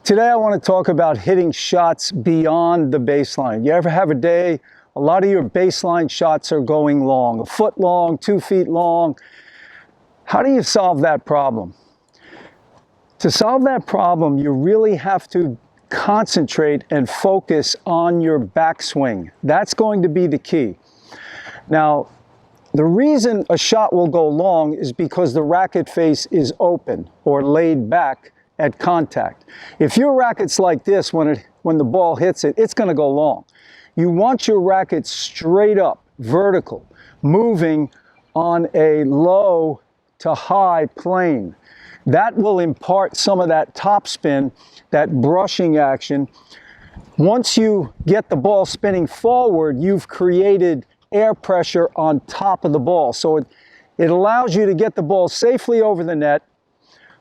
Today I want to talk about hitting shots beyond the baseline. You ever have a day, a lot of your baseline shots are going long, 1 foot long, 2 feet long. How do you solve that problem? To solve that problem, you really have to concentrate and focus on your backswing. That's going to be the key. Now, the reason a shot will go long is because the racket face is open or laid back at contact. If your racket's like this, when the ball hits it, it's going to go long. You want your racket straight up, vertical, moving on a low to high plane. That will impart some of that topspin, that brushing action. Once you get the ball spinning forward, you've created air pressure on top of the ball. So it allows you to get the ball safely over the net,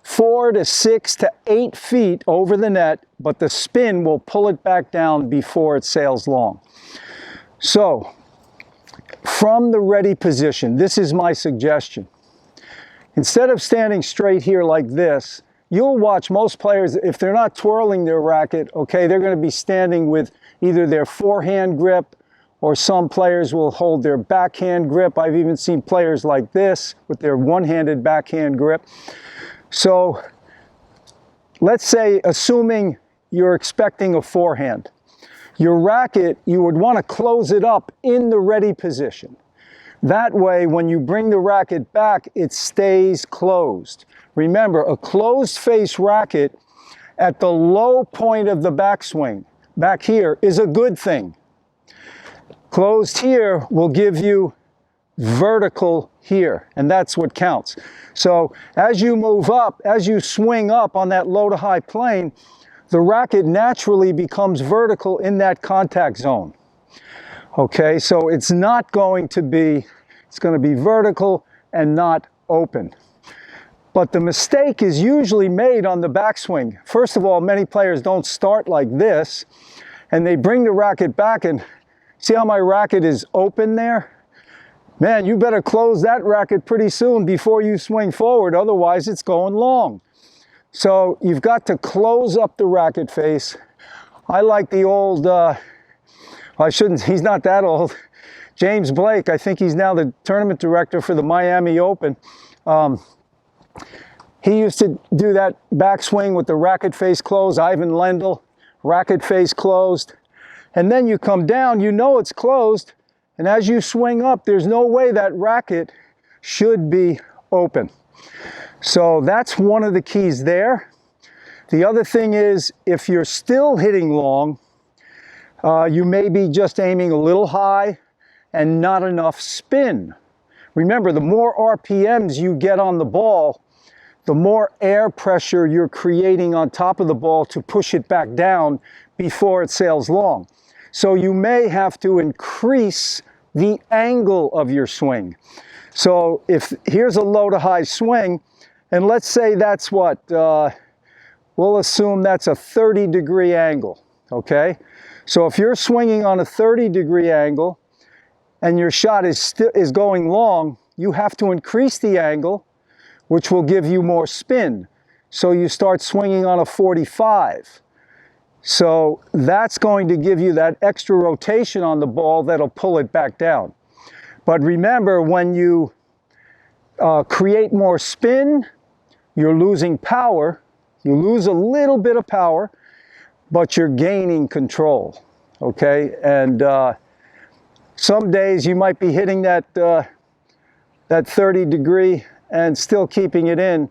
4 to 6 to 8 feet over the net, but the spin will pull it back down before it sails long. So, from the ready position, this is my suggestion. Instead of standing straight here like this, you'll watch most players, if they're not twirling their racket, okay, they're going to be standing with either their forehand grip, or some players will hold their backhand grip. I've even seen players like this with their one-handed backhand grip. So let's say, assuming you're expecting a forehand, your racket, you would want to close it up in the ready position. That way, when you bring the racket back, it stays closed. Remember, a closed face racket at the low point of the backswing, back here, is a good thing. Closed here will give you vertical here, and that's what counts. So as you move up, as you swing up on that low to high plane, the racket naturally becomes vertical in that contact zone. Okay, so it's not going to be, it's going to be vertical and not open. But the mistake is usually made on the backswing. First of all, many players don't start like this, and they bring the racket back, and see how my racket is open there? Man, you better close that racket pretty soon before you swing forward, otherwise it's going long. So you've got to close up the racket face. I like the old, he's not that old, James Blake. I think he's now the tournament director for the Miami Open. He used to do that backswing with the racket face closed. Ivan Lendl, racket face closed. And then you come down, you know it's closed, and as you swing up, there's no way that racket should be open. So that's one of the keys there. The other thing is, if you're still hitting long, you may be just aiming a little high and not enough spin. Remember, the more RPMs you get on the ball, the more air pressure you're creating on top of the ball to push it back down before it sails long. So you may have to increase the angle of your swing. So if here's a low to high swing, and let's say that's what, we'll assume that's a 30-degree angle, okay? So if you're swinging on a 30-degree angle and your shot is going long, you have to increase the angle, which will give you more spin. So you start swinging on a 45. So that's going to give you that extra rotation on the ball that'll pull it back down. But remember, when you create more spin, you're losing power. You lose a little bit of power, but you're gaining control, okay? And some days you might be hitting that 30-degree and still keeping it in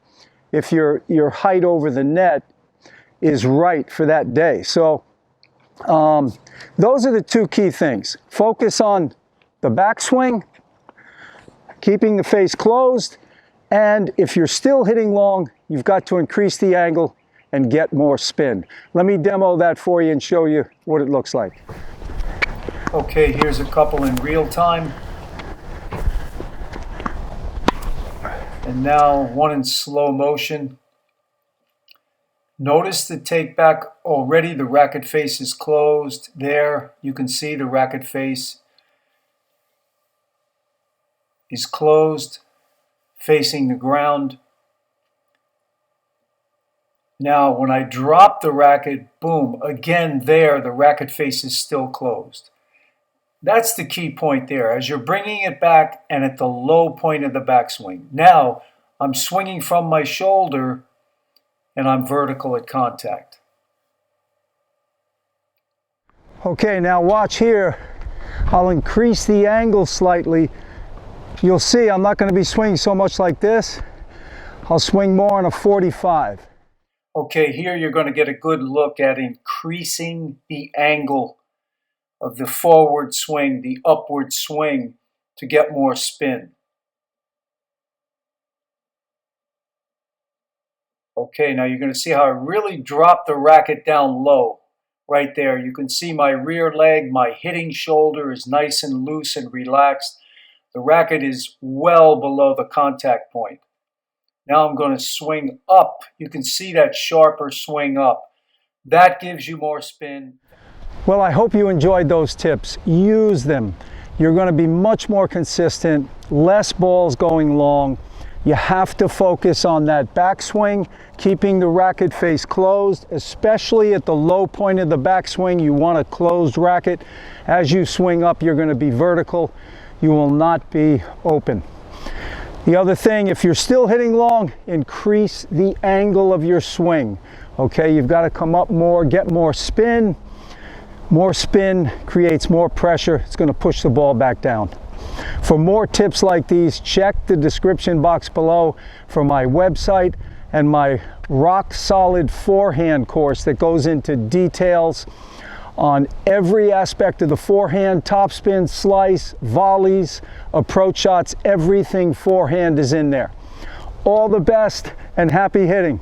if your height over the net is right for that day. So those are the two key things. Focus on the backswing, keeping the face closed, and if you're still hitting long, you've got to increase the angle and get more spin. Let me demo that for you and show you what it looks like. Okay, here's a couple in real time. And now one in slow motion. Notice the take back already. The racket face is closed there. You can see the racket face is closed, facing the ground. Now, when I drop the racket, boom, again there, the racket face is still closed. That's the key point there, as you're bringing it back and at the low point of the backswing. Now, I'm swinging from my shoulder and I'm vertical at contact. Okay, now watch here. I'll increase the angle slightly. You'll see I'm not going to be swinging so much like this. I'll swing more on a 45. Okay, here you're going to get a good look at increasing the angle of the forward swing, the upward swing, to get more spin. Okay, now you're going to see how I really drop the racket down low. Right there, you can see my rear leg, my hitting shoulder is nice and loose and relaxed. The racket is well below the contact point. Now I'm going to swing up. You can see that sharper swing up. That gives you more spin. Well, I hope you enjoyed those tips. Use them. You're going to be much more consistent, less balls going long. You have to focus on that backswing, keeping the racket face closed, especially at the low point of the backswing. You want a closed racket. As you swing up, you're going to be vertical. You will not be open. The other thing, if you're still hitting long, increase the angle of your swing. Okay, you've got to come up more, get more spin. More spin creates more pressure. It's going to push the ball back down. For more tips like these, check the description box below for my website and my rock solid forehand course that goes into details on every aspect of the forehand, topspin, slice, volleys, approach shots, everything forehand is in there. All the best and happy hitting.